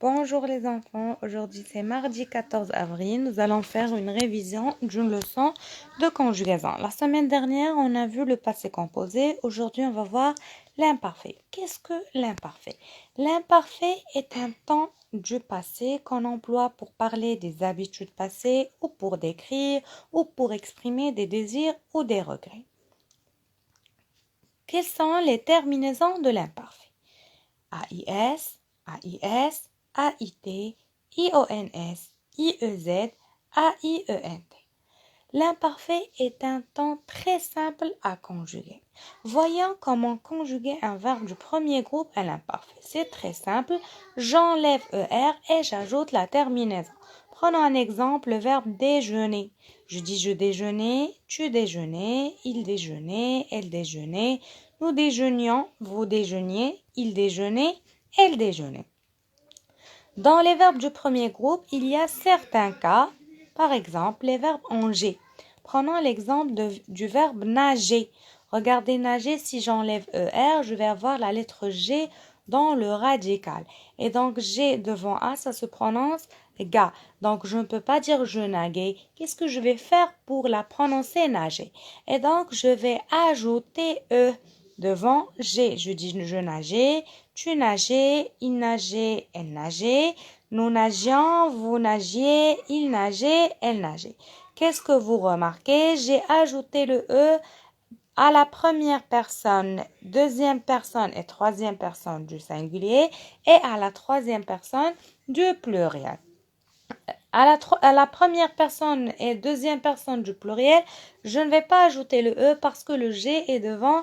Bonjour les enfants, aujourd'hui c'est mardi 14 avril, nous allons faire une révision d'une leçon de conjugaison. La semaine dernière, on a vu le passé composé, aujourd'hui on va voir l'imparfait. Qu'est-ce que l'imparfait? L'imparfait est un temps du passé qu'on emploie pour parler des habitudes passées ou pour décrire ou pour exprimer des désirs ou des regrets. Quelles sont les terminaisons de l'imparfait? AIS, AIS, AIT, IONS, IEZ, AIENT. L'imparfait est un temps très simple à conjuguer. Voyons comment conjuguer un verbe du premier groupe à l'imparfait. C'est très simple. J'enlève ER et j'ajoute la terminaison. Prenons un exemple, le verbe déjeuner. Je dis je déjeunais, tu déjeunais, il déjeunait, elle déjeunait, nous déjeunions, vous déjeuniez, il déjeunait, elle déjeunait. Dans les verbes du premier groupe, il y a certains cas, par exemple les verbes en G. Prenons l'exemple du verbe nager. Regardez nager, si j'enlève ER, je vais avoir la lettre G dans le radical. Et donc G devant A, ça se prononce ga. Donc je ne peux pas dire je naguais. Qu'est-ce que je vais faire pour la prononcer nager? Et donc je vais ajouter E devant G. Je dis je nageais, tu nageais, il nageait, elle nageait, nous nagions, vous nagiez, il nageait, elle nageait. Qu'est-ce que vous remarquez? J'ai ajouté le E à la première personne, deuxième personne et troisième personne du singulier et à la troisième personne du pluriel. À la première personne et deuxième personne du pluriel, je ne vais pas ajouter le E parce que le G est devant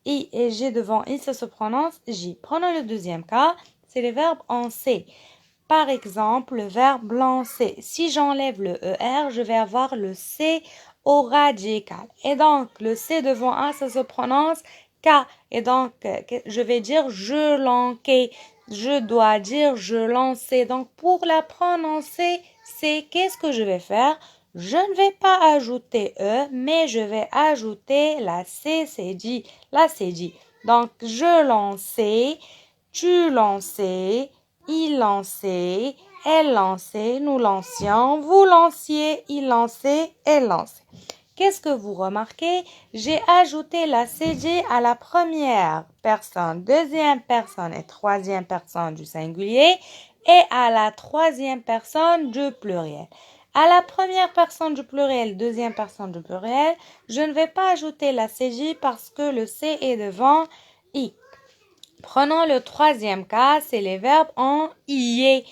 I et G devant I, ça se prononce J. Prenons le deuxième cas, c'est les verbes en C. Par exemple, le verbe lancer. Si j'enlève le ER, je vais avoir le C au radical. Et donc, le C devant A, ça se prononce K. Et donc, je vais dire je lanquais. Je dois dire je lançais. Donc, pour la prononcer, c'est qu'est-ce que je vais faire? Je ne vais pas ajouter E, mais je vais ajouter la C, c'est dit. Là, c'est dit. Donc, je lançais, tu lançais, il lançait, elle lançait, nous lancions, vous lanciez, il lançait, elle lançait. Qu'est-ce que vous remarquez? J'ai ajouté la CG à la première personne, deuxième personne et troisième personne du singulier et à la troisième personne du pluriel. À la première personne du pluriel, deuxième personne du pluriel, je ne vais pas ajouter la CJ parce que le C est devant I. Prenons le troisième cas, c'est les verbes en IE,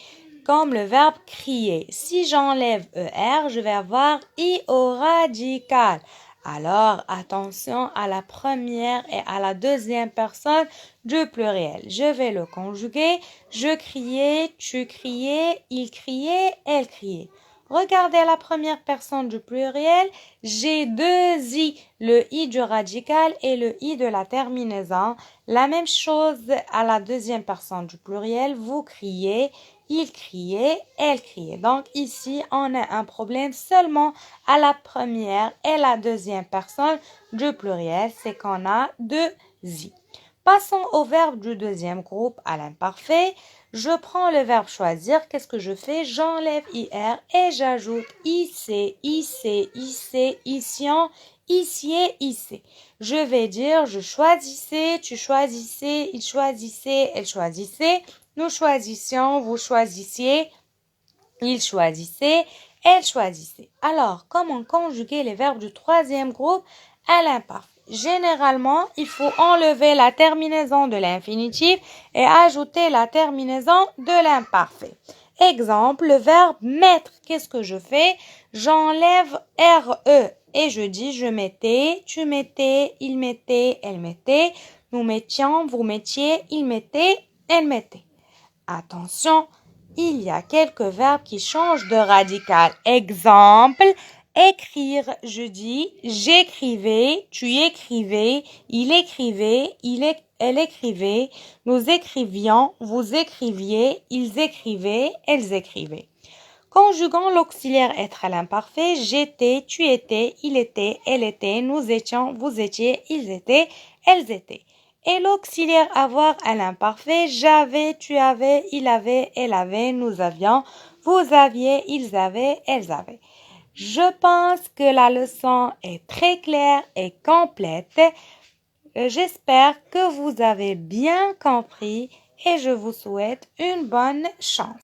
comme le verbe crier. Si j'enlève ER, je vais avoir I au radical. Alors, attention à la première et à la deuxième personne du pluriel. Je vais le conjuguer. Je criais, tu criais, il criait, elle criait. Regardez la première personne du pluriel, j'ai deux i, le i du radical et le i de la terminaison. La même chose à la deuxième personne du pluriel, vous criez, il criait, elle criait. Donc ici, on a un problème seulement à la première et la deuxième personne du pluriel, c'est qu'on a deux i. Passons au verbe du deuxième groupe, à l'imparfait. Je prends le verbe choisir. Qu'est-ce que je fais? J'enlève IR et j'ajoute IC, IC, IC, ICIAN, ICIE, IC. Je vais dire je choisissais, tu choisissais, il choisissait, elle choisissait, nous choisissions, vous choisissiez, il choisissait, elle choisissait. Alors, comment conjuguer les verbes du troisième groupe à l'imparfait? Généralement, il faut enlever la terminaison de l'infinitif et ajouter la terminaison de l'imparfait. Exemple, le verbe mettre. Qu'est-ce que je fais? J'enlève RE et je dis je mettais, tu mettais, il mettait, elle mettait, nous mettions, vous mettiez, il mettait, elle mettait. Attention, il y a quelques verbes qui changent de radical. Exemple, écrire, je dis j'écrivais, tu écrivais, il écrivait, elle écrivait, nous écrivions, vous écriviez, ils écrivaient, elles écrivaient. Conjuguons l'auxiliaire être à l'imparfait, j'étais, tu étais, il était, elle était, nous étions, vous étiez, ils étaient, elles étaient. Et l'auxiliaire avoir à l'imparfait, j'avais, tu avais, il avait, elle avait, nous avions, vous aviez, ils avaient, elles avaient. Je pense que la leçon est très claire et complète. J'espère que vous avez bien compris et je vous souhaite une bonne chance.